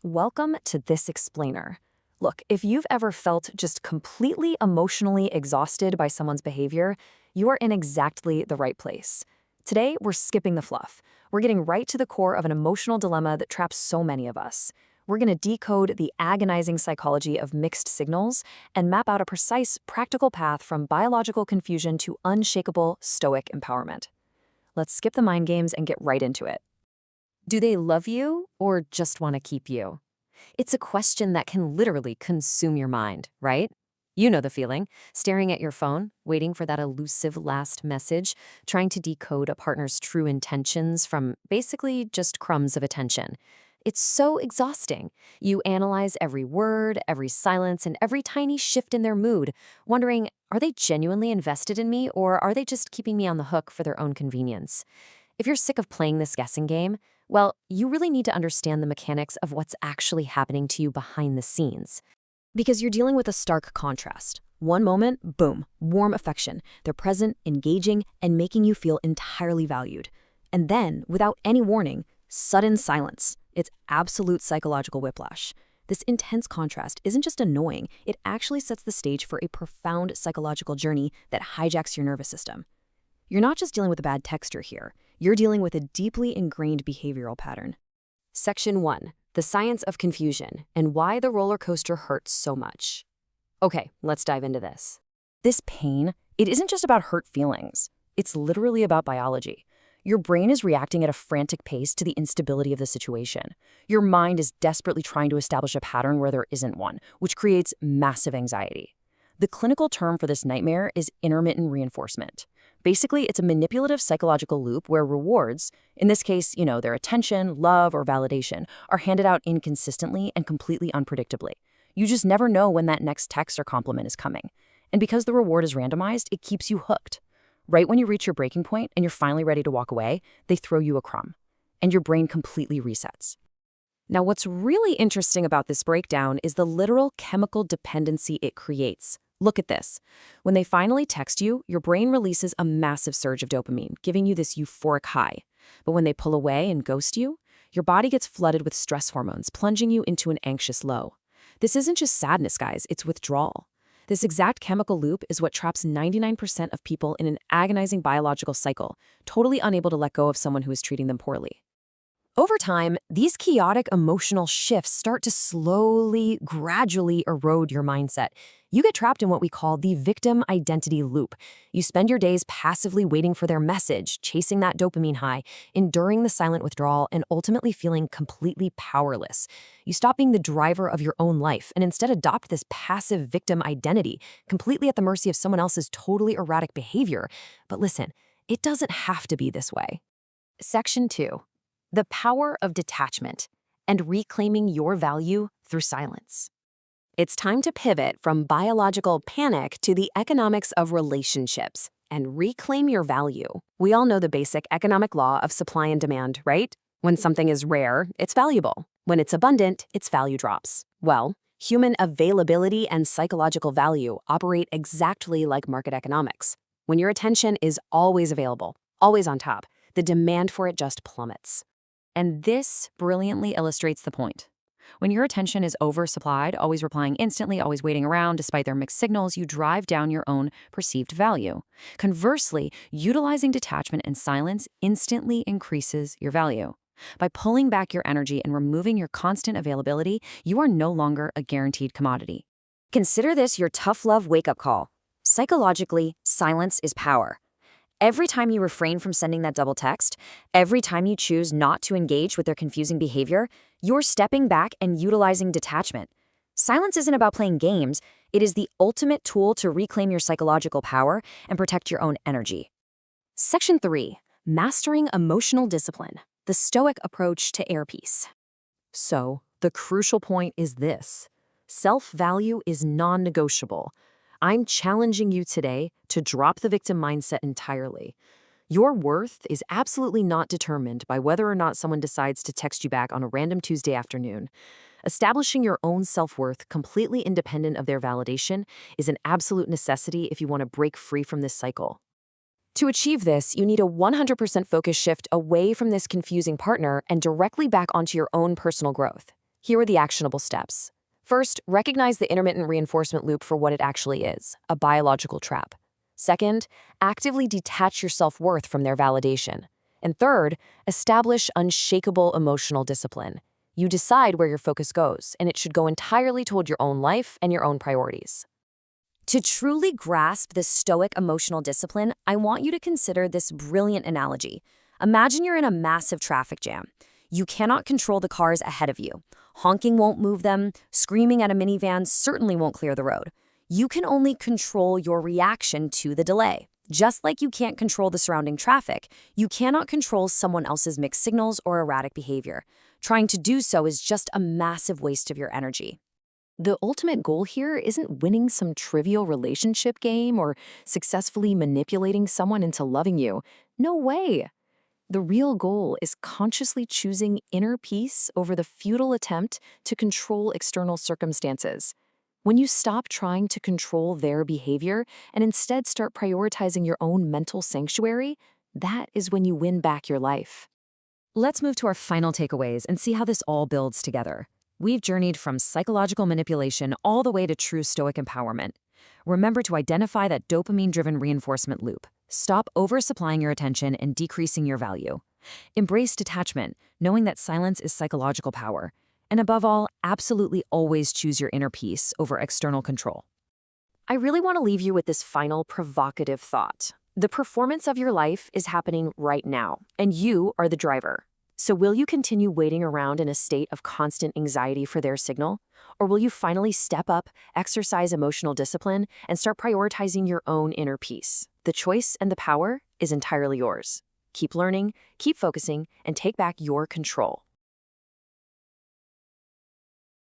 Welcome to This Explainer. Look, if you've ever felt just completely emotionally exhausted by someone's behavior, you are in exactly the right place. Today, we're skipping the fluff. We're getting right to the core of an emotional dilemma that traps so many of us. We're going to decode the agonizing psychology of mixed signals and map out a precise, practical path from biological confusion to unshakable, stoic empowerment. Let's skip the mind games and get right into it. Do they love you or just want to keep you? It's a question that can literally consume your mind, right? You know the feeling, staring at your phone, waiting for that elusive last message, trying to decode a partner's true intentions from basically just crumbs of attention. It's so exhausting. You analyze every word, every silence, and every tiny shift in their mood, wondering, are they genuinely invested in me or are they just keeping me on the hook for their own convenience? If you're sick of playing this guessing game, well, you really need to understand the mechanics of what's actually happening to you behind the scenes. Because you're dealing with a stark contrast. One moment, boom, warm affection. They're present, engaging, and making you feel entirely valued. And then, without any warning, sudden silence. It's absolute psychological whiplash. This intense contrast isn't just annoying, it actually sets the stage for a profound psychological journey that hijacks your nervous system. You're not just dealing with a bad texture here. You're dealing with a deeply ingrained behavioral pattern. Section 1. The Science of Confusion and Why the Roller Coaster Hurts So Much. Okay, let's dive into this. This pain, it isn't just about hurt feelings. It's literally about biology. Your brain is reacting at a frantic pace to the instability of the situation. Your mind is desperately trying to establish a pattern where there isn't one, which creates massive anxiety. The clinical term for this nightmare is intermittent reinforcement. Basically, it's a manipulative psychological loop where rewards, in this case, their attention, love, or validation, are handed out inconsistently and completely unpredictably. You just never know when that next text or compliment is coming. And because the reward is randomized, it keeps you hooked. Right when you reach your breaking point and you're finally ready to walk away, they throw you a crumb. And your brain completely resets. Now, what's really interesting about this breakdown is the literal chemical dependency it creates. Look at this. When they finally text you, your brain releases a massive surge of dopamine, giving you this euphoric high. But when they pull away and ghost you, your body gets flooded with stress hormones, plunging you into an anxious low. This isn't just sadness, guys, it's withdrawal. This exact chemical loop is what traps 99% of people in an agonizing biological cycle, totally unable to let go of someone who is treating them poorly. Over time, these chaotic emotional shifts start to slowly, gradually erode your mindset. You get trapped in what we call the victim identity loop. You spend your days passively waiting for their message, chasing that dopamine high, enduring the silent withdrawal, and ultimately feeling completely powerless. You stop being the driver of your own life and instead adopt this passive victim identity, completely at the mercy of someone else's totally erratic behavior. But listen, it doesn't have to be this way. Section 2. The power of detachment and reclaiming your value through silence. It's time to pivot from biological panic to the economics of relationships and reclaim your value. We all know the basic economic law of supply and demand, right? When something is rare, it's valuable. When it's abundant, its value drops. Well, human availability and psychological value operate exactly like market economics. When your attention is always available, always on top, the demand for it just plummets. And this brilliantly illustrates the point. When your attention is oversupplied, always replying instantly, always waiting around despite their mixed signals, you drive down your own perceived value. Conversely, utilizing detachment and silence instantly increases your value. By pulling back your energy and removing your constant availability, you are no longer a guaranteed commodity. Consider this your tough love wake-up call. Psychologically, silence is power. Every time you refrain from sending that double text, every time you choose not to engage with their confusing behavior, you're stepping back and utilizing detachment. Silence isn't about playing games. It is the ultimate tool to reclaim your psychological power and protect your own energy. Section 3. Mastering Emotional Discipline, the Stoic Approach to Air Peace. So, the crucial point is this. Self-value is non-negotiable. I'm challenging you today to drop the victim mindset entirely. Your worth is absolutely not determined by whether or not someone decides to text you back on a random Tuesday afternoon. Establishing your own self-worth completely independent of their validation is an absolute necessity if you want to break free from this cycle. To achieve this, you need a 100% focus shift away from this confusing partner and directly back onto your own personal growth. Here are the actionable steps. First, recognize the intermittent reinforcement loop for what it actually is, a biological trap. Second, actively detach your self-worth from their validation. And third, establish unshakable emotional discipline. You decide where your focus goes, and it should go entirely toward your own life and your own priorities. To truly grasp this Stoic emotional discipline, I want you to consider this brilliant analogy. Imagine you're in a massive traffic jam. You cannot control the cars ahead of you. Honking won't move them. Screaming at a minivan certainly won't clear the road. You can only control your reaction to the delay. Just like you can't control the surrounding traffic, you cannot control someone else's mixed signals or erratic behavior. Trying to do so is just a massive waste of your energy. The ultimate goal here isn't winning some trivial relationship game or successfully manipulating someone into loving you. No way. The real goal is consciously choosing inner peace over the futile attempt to control external circumstances. When you stop trying to control their behavior and instead start prioritizing your own mental sanctuary, that is when you win back your life. Let's move to our final takeaways and see how this all builds together. We've journeyed from psychological manipulation all the way to true Stoic empowerment. Remember to identify that dopamine-driven reinforcement loop. Stop oversupplying your attention and decreasing your value. Embrace detachment, knowing that silence is psychological power. And above all, absolutely always choose your inner peace over external control. I really want to leave you with this final provocative thought. The performance of your life is happening right now, and you are the driver. So will you continue waiting around in a state of constant anxiety for their signal? Or will you finally step up, exercise emotional discipline, and start prioritizing your own inner peace? The choice and the power is entirely yours. Keep learning, keep focusing, and take back your control.